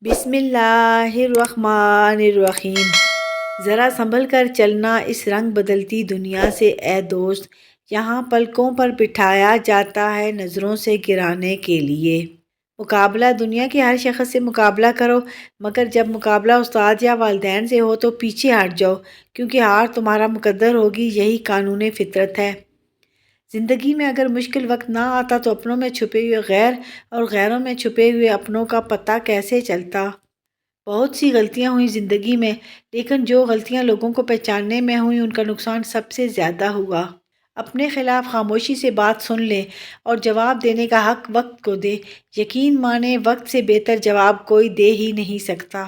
بسم اللہ الرحمن الرحیم۔ ذرا سنبھل کر چلنا اس رنگ بدلتی دنیا سے اے دوست، یہاں پلکوں پر بٹھایا جاتا ہے نظروں سے گرانے کے لیے۔ مقابلہ دنیا کے ہر شخص سے مقابلہ کرو، مگر جب مقابلہ استاد یا والدین سے ہو تو پیچھے ہٹ جاؤ، کیونکہ ہار تمہارا مقدر ہوگی، یہی قانون فطرت ہے۔ زندگی میں اگر مشکل وقت نہ آتا تو اپنوں میں چھپے ہوئے غیر اور غیروں میں چھپے ہوئے اپنوں کا پتہ کیسے چلتا؟ بہت سی غلطیاں ہوئیں زندگی میں، لیکن جو غلطیاں لوگوں کو پہچاننے میں ہوئیں ان کا نقصان سب سے زیادہ ہوا۔ اپنے خلاف خاموشی سے بات سن لے اور جواب دینے کا حق وقت کو دے۔ یقین مانے وقت سے بہتر جواب کوئی دے ہی نہیں سکتا۔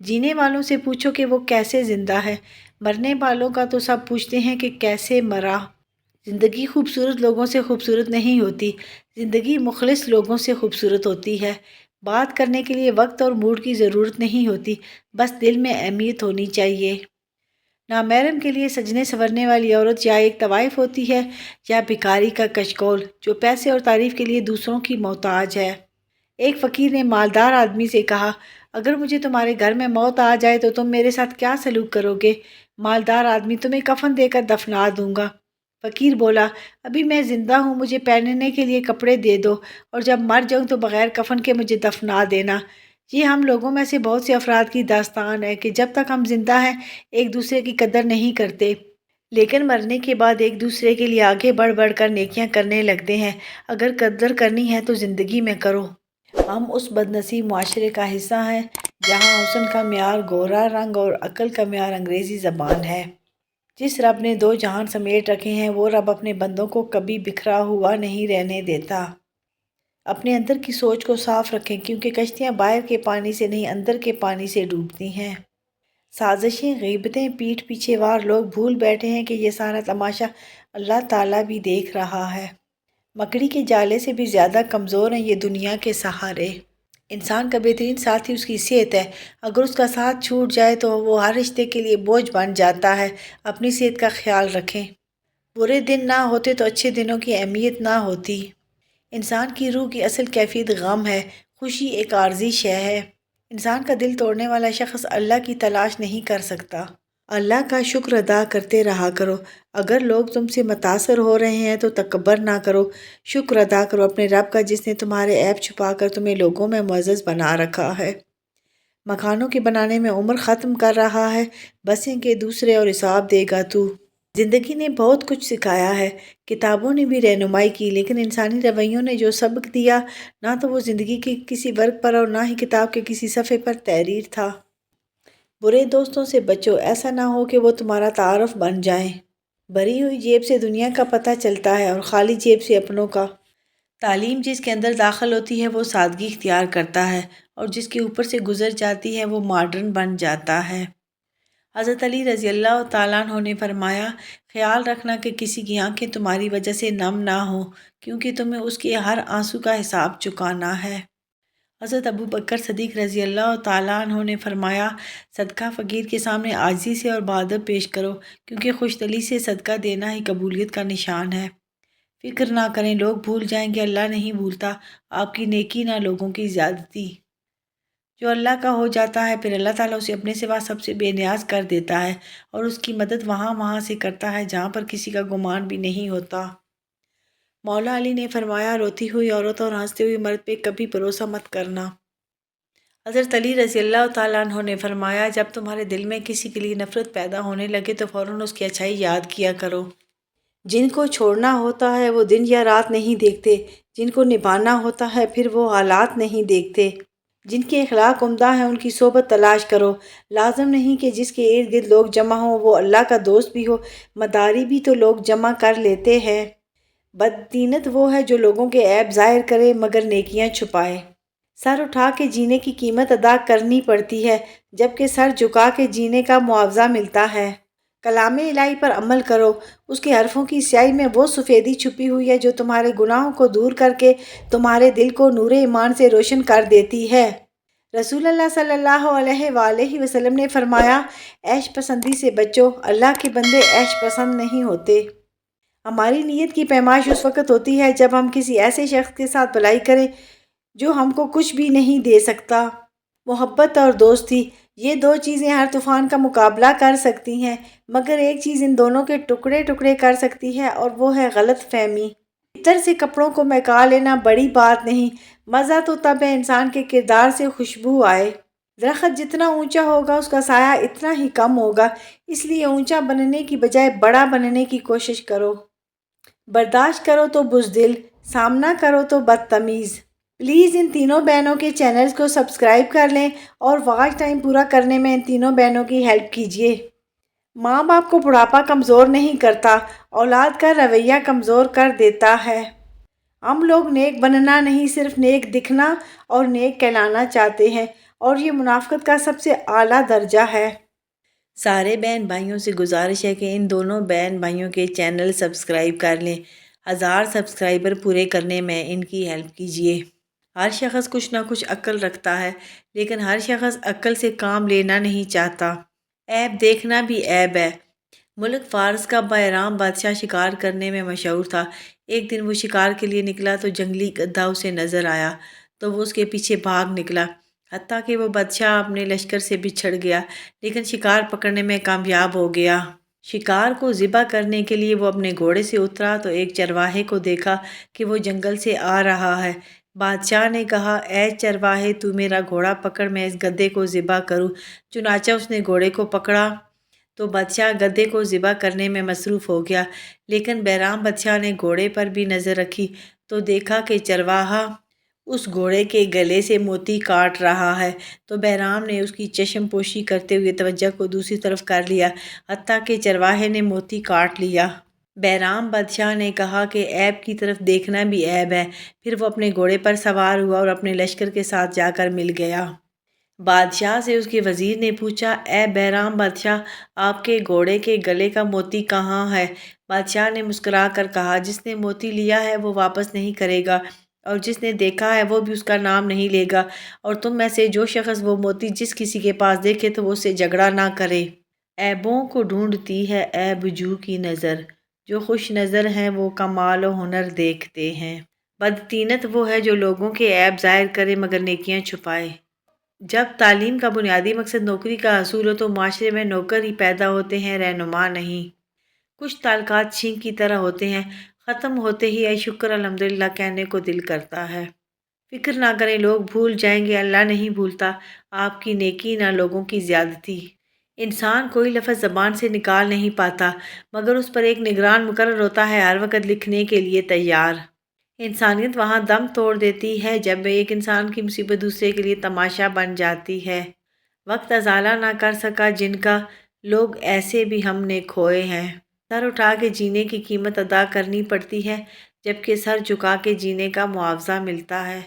جینے والوں سے پوچھو کہ وہ کیسے زندہ ہے، مرنے والوں کا تو سب پوچھتے ہیں کہ کیسے مرا۔ زندگی خوبصورت لوگوں سے خوبصورت نہیں ہوتی، زندگی مخلص لوگوں سے خوبصورت ہوتی ہے۔ بات کرنے کے لیے وقت اور موڈ کی ضرورت نہیں ہوتی، بس دل میں اہمیت ہونی چاہیے۔ نامحرم کے لیے سجنے سنورنے والی عورت یا ایک طوائف ہوتی ہے یا بھکاری کا کچکول جو پیسے اور تعریف کے لیے دوسروں کی محتاج ہے۔ ایک فقیر نے مالدار آدمی سے کہا، اگر مجھے تمہارے گھر میں موت آ جائے تو تم میرے ساتھ کیا سلوک کرو گے؟ مالدار آدمی، تمہیں کفن دے کر دفنا دوں گا۔ فقیر بولا، ابھی میں زندہ ہوں، مجھے پہننے کے لیے کپڑے دے دو، اور جب مر جاؤں تو بغیر کفن کے مجھے دفنا دینا۔ یہ ہم لوگوں میں سے بہت سے افراد کی داستان ہے کہ جب تک ہم زندہ ہیں ایک دوسرے کی قدر نہیں کرتے، لیکن مرنے کے بعد ایک دوسرے کے لیے آگے بڑھ بڑھ کر نیکیاں کرنے لگتے ہیں۔ اگر قدر کرنی ہے تو زندگی میں کرو۔ ہم اس بدنصیب معاشرے کا حصہ ہیں جہاں حسن کا معیار گورا رنگ اور عقل کا معیار انگریزی زبان ہے۔ جس رب نے دو جہان سمیٹ رکھے ہیں وہ رب اپنے بندوں کو کبھی بکھرا ہوا نہیں رہنے دیتا۔ اپنے اندر کی سوچ کو صاف رکھیں، کیونکہ کشتیاں باہر کے پانی سے نہیں اندر کے پانی سے ڈوبتی ہیں۔ سازشیں، غیبتیں، پیٹھ پیچھے وار، لوگ بھول بیٹھے ہیں کہ یہ سارا تماشا اللہ تعالیٰ بھی دیکھ رہا ہے۔ مکڑی کے جالے سے بھی زیادہ کمزور ہیں یہ دنیا کے سہارے۔ انسان کا بہترین ساتھی اس کی صحت ہے، اگر اس کا ساتھ چھوٹ جائے تو وہ ہر رشتے کے لیے بوجھ بن جاتا ہے۔ اپنی صحت کا خیال رکھیں۔ برے دن نہ ہوتے تو اچھے دنوں کی اہمیت نہ ہوتی۔ انسان کی روح کی اصل کیفیت غم ہے، خوشی ایک عارضی شے ہے۔ انسان کا دل توڑنے والا شخص اللہ کی تلاش نہیں کر سکتا۔ اللہ کا شکر ادا کرتے رہا کرو۔ اگر لوگ تم سے متاثر ہو رہے ہیں تو تکبر نہ کرو، شکر ادا کرو اپنے رب کا جس نے تمہارے عیب چھپا کر تمہیں لوگوں میں معزز بنا رکھا ہے۔ مکانوں کے بنانے میں عمر ختم کر رہا ہے، بسیں کے دوسرے اور حساب دے گا تو۔ زندگی نے بہت کچھ سکھایا ہے، کتابوں نے بھی رہنمائی کی، لیکن انسانی رویوں نے جو سبق دیا نہ تو وہ زندگی کے کسی ورق پر اور نہ ہی کتاب کے کسی صفحے پر تحریر تھا۔ برے دوستوں سے بچو، ایسا نہ ہو کہ وہ تمہارا تعارف بن جائیں۔ بھری ہوئی جیب سے دنیا کا پتہ چلتا ہے اور خالی جیب سے اپنوں کا۔ تعلیم جس کے اندر داخل ہوتی ہے وہ سادگی اختیار کرتا ہے، اور جس کے اوپر سے گزر جاتی ہے وہ ماڈرن بن جاتا ہے۔ حضرت علی رضی اللہ تعالیٰ عنہ نے فرمایا، خیال رکھنا کہ کسی کی آنکھیں تمہاری وجہ سے نم نہ ہوں، کیونکہ تمہیں اس کے ہر آنسو کا حساب چکانا ہے۔ حضرت ابو بکر صدیق رضی اللہ تعالیٰ عنہ نے فرمایا، صدقہ فقیر کے سامنے عاجزی سے اور بادب پیش کرو، کیونکہ خوش دلی سے صدقہ دینا ہی قبولیت کا نشان ہے۔ فکر نہ کریں، لوگ بھول جائیں گے، اللہ نہیں بھولتا آپ کی نیکی نہ لوگوں کی زیادتی۔ جو اللہ کا ہو جاتا ہے پھر اللہ تعالیٰ اسے اپنے سوا سب سے بے نیاز کر دیتا ہے، اور اس کی مدد وہاں سے کرتا ہے جہاں پر کسی کا گمان بھی نہیں ہوتا۔ مولا علی نے فرمایا، روتی ہوئی عورت اور ہنستے ہوئے مرد پہ کبھی بھروسہ مت کرنا۔ حضرت علی رضی اللہ تعالیٰ عنہ نے فرمایا، جب تمہارے دل میں کسی کے لیے نفرت پیدا ہونے لگے تو فوراً اس کی اچھائی یاد کیا کرو۔ جن کو چھوڑنا ہوتا ہے وہ دن یا رات نہیں دیکھتے، جن کو نبھانا ہوتا ہے پھر وہ حالات نہیں دیکھتے۔ جن کے اخلاق عمدہ ہیں ان کی صحبت تلاش کرو۔ لازم نہیں کہ جس کے ارد گرد لوگ جمع ہوں وہ اللہ کا دوست بھی ہو، مداری بھی تو لوگ جمع کر لیتے ہیں۔ بددینت وہ ہے جو لوگوں کے عیب ظاہر کرے مگر نیکیاں چھپائے۔ سر اٹھا کے جینے کی قیمت ادا کرنی پڑتی ہے، جبکہ سر جھکا کے جینے کا معاوضہ ملتا ہے۔ کلام الہی پر عمل کرو، اس کے حرفوں کی سیاہی میں وہ سفیدی چھپی ہوئی ہے جو تمہارے گناہوں کو دور کر کے تمہارے دل کو نور ایمان سے روشن کر دیتی ہے۔ رسول اللہ صلی اللہ علیہ وآلہ وسلم نے فرمایا، عیش پسندی سے بچو، اللہ کے بندے عیش پسند نہیں ہوتے۔ ہماری نیت کی پیمائش اس وقت ہوتی ہے جب ہم کسی ایسے شخص کے ساتھ بھلائی کریں جو ہم کو کچھ بھی نہیں دے سکتا۔ محبت اور دوستی، یہ دو چیزیں ہر طوفان کا مقابلہ کر سکتی ہیں، مگر ایک چیز ان دونوں کے ٹکڑے ٹکڑے کر سکتی ہے اور وہ ہے غلط فہمی۔ عطر سے کپڑوں کو مہکا لینا بڑی بات نہیں، مزہ تو تب ہے انسان کے کردار سے خوشبو آئے۔ درخت جتنا اونچا ہوگا اس کا سایہ اتنا ہی کم ہوگا، اس لیے اونچا بننے کی بجائے بڑا بننے کی کوشش کرو۔ برداشت کرو تو بزدل، سامنا کرو تو بدتمیز۔ پلیز ان تینوں بہنوں کے چینلز کو سبسکرائب کر لیں اور واچ ٹائم پورا کرنے میں ان تینوں بہنوں کی ہیلپ کیجیے۔ ماں باپ کو بڑھاپا کمزور نہیں کرتا، اولاد کا رویہ کمزور کر دیتا ہے۔ ہم لوگ نیک بننا نہیں، صرف نیک دکھنا اور نیک کہلانا چاہتے ہیں، اور یہ منافقت کا سب سے اعلیٰ درجہ ہے۔ سارے بہن بھائیوں سے گزارش ہے کہ ان دونوں بہن بھائیوں کے چینل سبسکرائب کر لیں۔ 1000 سبسکرائبر پورے کرنے میں ان کی ہیلپ کیجیے۔ ہر شخص کچھ نہ کچھ عقل رکھتا ہے، لیکن ہر شخص عقل سے کام لینا نہیں چاہتا۔ عیب دیکھنا بھی عیب ہے۔ ملک فارس کا بہرام بادشاہ شکار کرنے میں مشہور تھا۔ ایک دن وہ شکار کے لیے نکلا تو جنگلی گدھا اسے نظر آیا تو وہ اس کے پیچھے بھاگ نکلا، حتیٰ کہ وہ بادشاہ اپنے لشکر سے بچھڑ گیا، لیکن شکار پکڑنے میں کامیاب ہو گیا۔ شکار کو ذبح کرنے کے لیے وہ اپنے گھوڑے سے اترا تو ایک چرواہے کو دیکھا کہ وہ جنگل سے آ رہا ہے۔ بادشاہ نے کہا، اے چرواہے، تو میرا گھوڑا پکڑ، میں اس گدھے کو ذبح کروں۔ چنانچہ اس نے گھوڑے کو پکڑا تو بادشاہ گدھے کو ذبح کرنے میں مصروف ہو گیا، لیکن بہرام بادشاہ نے گھوڑے پر بھی نظر رکھی تو دیکھا کہ چرواہا اس گھوڑے کے گلے سے موتی کاٹ رہا ہے، تو بہرام نے اس کی چشم پوشی کرتے ہوئے توجہ کو دوسری طرف کر لیا، حتیٰ کہ چرواہے نے موتی کاٹ لیا۔ بہرام بادشاہ نے کہا کہ عیب کی طرف دیکھنا بھی عیب ہے۔ پھر وہ اپنے گھوڑے پر سوار ہوا اور اپنے لشکر کے ساتھ جا کر مل گیا۔ بادشاہ سے اس کے وزیر نے پوچھا، اے بہرام بادشاہ، آپ کے گھوڑے کے گلے کا موتی کہاں ہے؟ بادشاہ نے مسکرا کر کہا، جس نے موتی لیا ہے وہ واپس نہیں کرے گا، اور جس نے دیکھا ہے وہ بھی اس کا نام نہیں لے گا، اور تم میں سے جو شخص وہ موتی جس کسی کے پاس دیکھے تو وہ اس سے جھگڑا نہ کرے۔ عیبوں کو ڈھونڈتی ہے عیب جو کی نظر، جو خوش نظر ہیں وہ کمال و ہنر دیکھتے ہیں۔ بدطینت وہ ہے جو لوگوں کے عیب ظاہر کرے مگر نیکیاں چھپائے۔ جب تعلیم کا بنیادی مقصد نوکری کا حصول ہو تو معاشرے میں نوکر ہی پیدا ہوتے ہیں، رہنما نہیں۔ کچھ تعلقات چھینک کی طرح ہوتے ہیں، ختم ہوتے ہی اے شکر الحمدللہ کہنے کو دل کرتا ہے۔ فکر نہ کریں، لوگ بھول جائیں گے، اللہ نہیں بھولتا آپ کی نیکی نہ لوگوں کی زیادتی۔ انسان کوئی لفظ زبان سے نکال نہیں پاتا، مگر اس پر ایک نگران مقرر ہوتا ہے ہر وقت لکھنے کے لیے تیار۔ انسانیت وہاں دم توڑ دیتی ہے جب ایک انسان کی مصیبت دوسرے کے لیے تماشا بن جاتی ہے۔ وقت ازالہ نہ کر سکا جن کا، لوگ ایسے بھی ہم نے کھوئے ہیں۔ سر اٹھا کے جینے کی قیمت ادا کرنی پڑتی ہے، جبکہ سر جھکا کے جینے کا معاوضہ ملتا ہے۔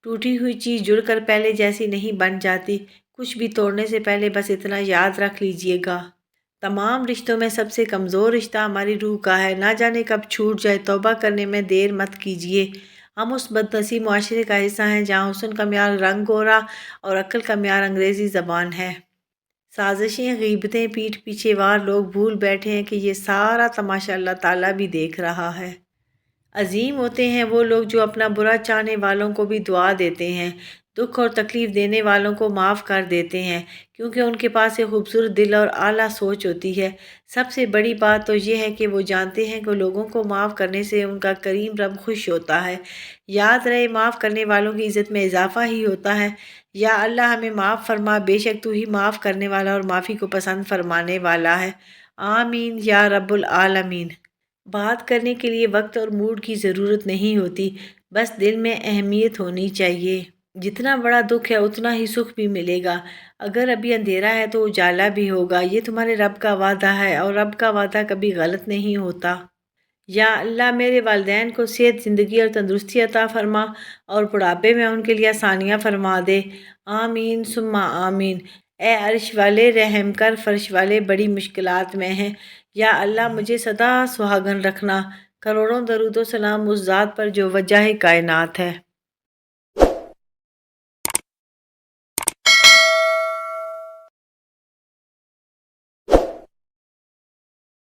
ٹوٹی ہوئی چیز جڑ کر پہلے جیسی نہیں بن جاتی، کچھ بھی توڑنے سے پہلے بس اتنا یاد رکھ لیجئے گا۔ تمام رشتوں میں سب سے کمزور رشتہ ہماری روح کا ہے، نہ جانے کب چھوٹ جائے، توبہ کرنے میں دیر مت کیجیے۔ ہم اس بدنصیب معاشرے کا حصہ ہیں جہاں حسن کا معیار رنگ گورا اور عقل کا معیار انگریزی زبان ہے۔ سازشیں، غیبتیں، پیٹھ پیچھے وار لوگ بھول بیٹھے ہیں کہ یہ سارا تماشا اللہ تعالیٰ بھی دیکھ رہا ہے۔ عظیم ہوتے ہیں وہ لوگ جو اپنا برا چاہنے والوں کو بھی دعا دیتے ہیں، دکھ اور تکلیف دینے والوں کو معاف کر دیتے ہیں، کیونکہ ان کے پاس ایک خوبصورت دل اور اعلیٰ سوچ ہوتی ہے۔ سب سے بڑی بات تو یہ ہے کہ وہ جانتے ہیں کہ لوگوں کو معاف کرنے سے ان کا کریم رب خوش ہوتا ہے۔ یاد رہے، معاف کرنے والوں کی عزت میں اضافہ ہی ہوتا ہے۔ یا اللہ ہمیں معاف فرما، بے شک تو ہی معاف کرنے والا اور معافی کو پسند فرمانے والا ہے۔ آمین یا رب العالمین۔ بات کرنے کے لیے وقت اور موڈ کی ضرورت نہیں ہوتی، بس دل میں اہمیت ہونی چاہیے۔ جتنا بڑا دکھ ہے اتنا ہی سکھ بھی ملے گا۔ اگر ابھی اندھیرا ہے تو اجالا بھی ہوگا، یہ تمہارے رب کا وعدہ ہے، اور رب کا وعدہ کبھی غلط نہیں ہوتا۔ یا اللہ میرے والدین کو صحت، زندگی اور تندرستی عطا فرما، اور بڑھاپے میں ان کے لیے آسانیاں فرما دے۔ آمین ثم آمین۔ اے عرش والے رحم کر، فرش والے بڑی مشکلات میں ہیں۔ یا اللہ مجھے سدا سہاگن رکھنا۔ کروڑوں درود و سلام اس ذات پر جو وجہ کائنات ہے۔